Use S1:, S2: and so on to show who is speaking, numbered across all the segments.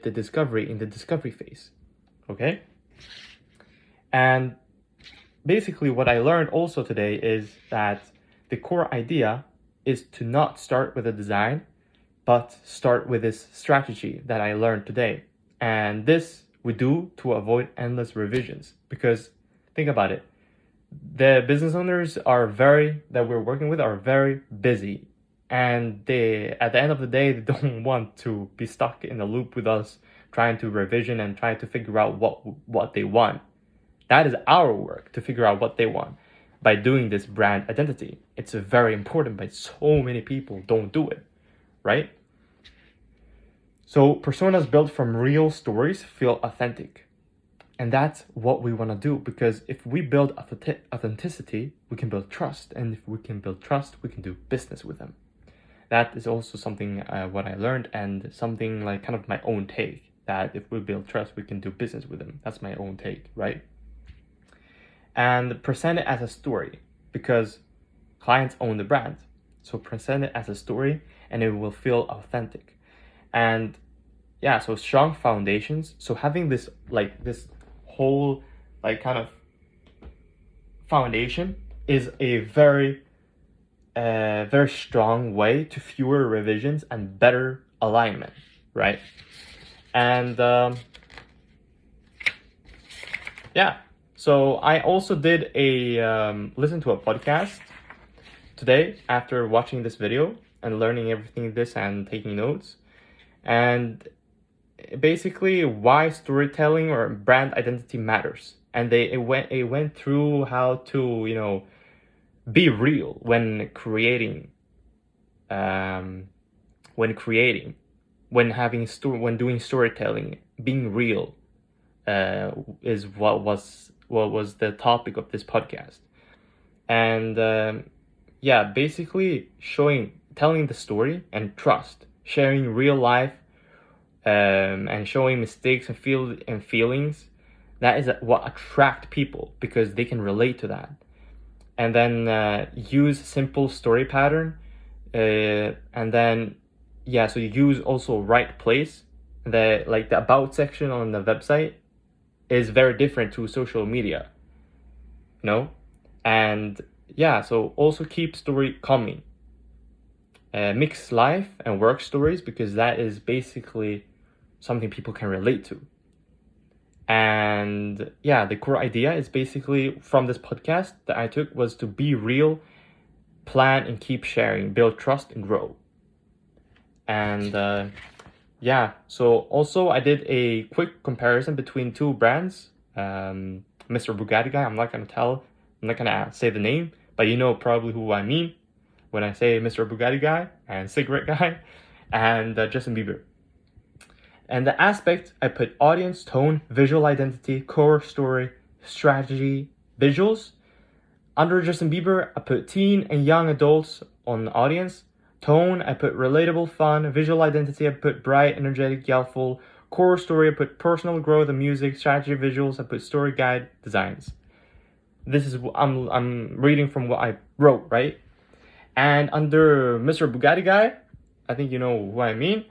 S1: the discovery phase. Okay? And basically what I learned also today is that the core idea is to not start with a design, but start with this strategy that I learned today. And this we do to avoid endless revisions. Because think about it, the business owners that we're working with are very busy, and they, at the end of the day, they don't want to be stuck in a loop with us trying to revision and trying to figure out what they want. That is our work, to figure out what they want by doing this brand identity. It's very important, but so many people don't do it, right? So personas built from real stories feel authentic. And that's what we want to do, because if we build authenticity, we can build trust. And if we can build trust, we can do business with them. That is also something what I learned, and something like kind of my own take, that if we build trust, we can do business with them. That's my own take, right? And present it as a story, because clients own the brand. So present it as a story and it will feel authentic. And yeah, so strong foundations. So having this whole kind of foundation is a very strong way to fewer revisions and better alignment, right? And yeah, so I also did listen to a podcast today after watching this video and learning everything this and taking notes. And basically why storytelling or brand identity matters. And it went through how to, be real when creating, when doing storytelling. Being real is what was the topic of this podcast. And basically telling the story and trust, sharing real life, and showing mistakes and feelings. That is what attract people, because they can relate to that. And then use simple story pattern, and then so you use also right place. The about section on the website is very different to social media, and so also keep story coming. Mix life and work stories, because that is basically something people can relate to. And the core idea is basically from this podcast that I took was to be real, plan and keep sharing, build trust and grow. And so also I did a quick comparison between two brands. Mr. Bugatti guy, I'm not gonna say the name, but you know probably who I mean when I say Mr. Bugatti guy and cigarette guy, and Justin Bieber. And the aspect, I put audience, tone, visual identity, core story, strategy, visuals. Under Justin Bieber, I put teen and young adults on the audience. Tone, I put relatable, fun. Visual identity, I put bright, energetic, yellful. Core story, I put personal growth and music. Strategy, visuals, I put story guide, designs. This is, I'm reading from what I wrote, right? And under Mr. Bugatti guy, I think you know who I mean.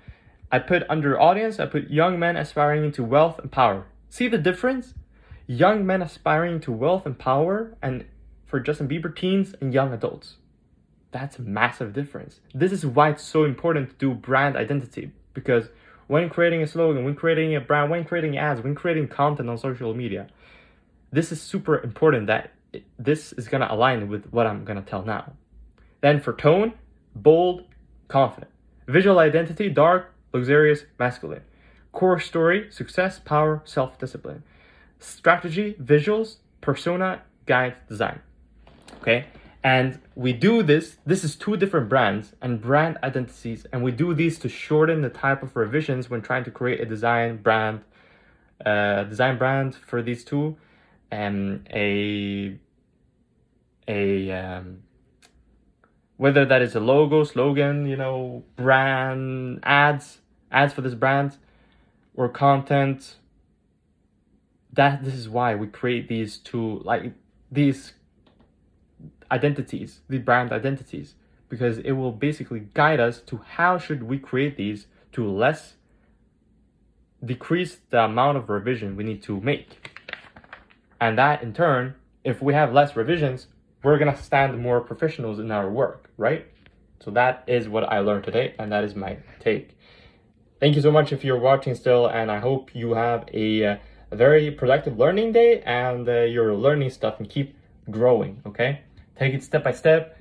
S1: I put under audience, I put young men aspiring into wealth and power. See the difference? Young men aspiring to wealth and power, and for Justin Bieber, teens and young adults. That's a massive difference. This is why it's so important to do brand identity, because when creating a slogan, when creating a brand, when creating ads, when creating content on social media, this is super important that this is going to align with what I'm going to tell now. Then for tone, bold, confident. Visual identity, dark, luxurious, masculine. Core story, success, power, self-discipline. Strategy, visuals, persona, guide, design. Okay? And we do this is two different brands and brand identities, and we do these to shorten the type of revisions when trying to create a design brand for these two. Whether that is a logo, slogan, brand, ads for this brand, or content. This is why we create these two, these identities, the brand identities, because it will basically guide us to how should we create these to less decrease the amount of revision we need to make. And that in turn, if we have less revisions, we're gonna stand more professionals in our work, right? So that is what I learned today, and that is my take. Thank you so much if you're watching still, and I hope you have a very productive learning day, and you're learning stuff and keep growing, okay? Take it step by step,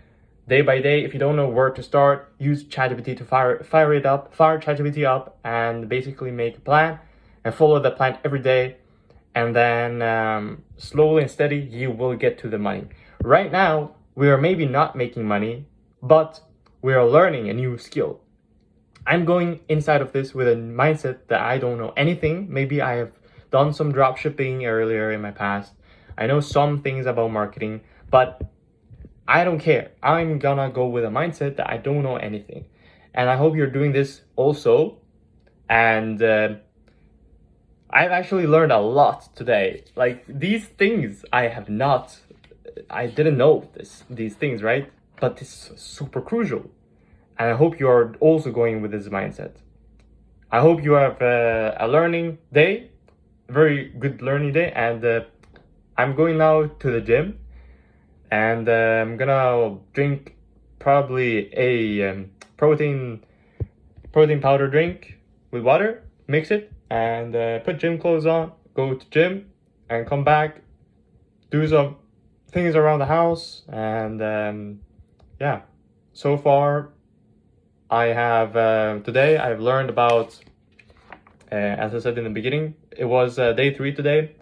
S1: day by day. If you don't know where to start, use ChatGPT to fire ChatGPT up, and basically make a plan and follow the plan every day. And then slowly and steady, you will get to the money. Right now, we are maybe not making money, but we are learning a new skill. I'm going inside of this with a mindset that I don't know anything. Maybe I have done some drop shipping earlier in my past. I know some things about marketing, but I don't care. I'm gonna go with a mindset that I don't know anything. And I hope you're doing this also. And I've actually learned a lot today. Like, these things I didn't know these things, right? But it's super crucial. And I hope you are also going with this mindset. I hope you have a learning day, a very good learning day. And I'm going now to the gym, and I'm gonna drink probably a protein powder drink with water, mix it, and put gym clothes on, go to gym, and come back, do some things around the house. And yeah, so far I have today I've learned about as I said in the beginning, it was day 3 today.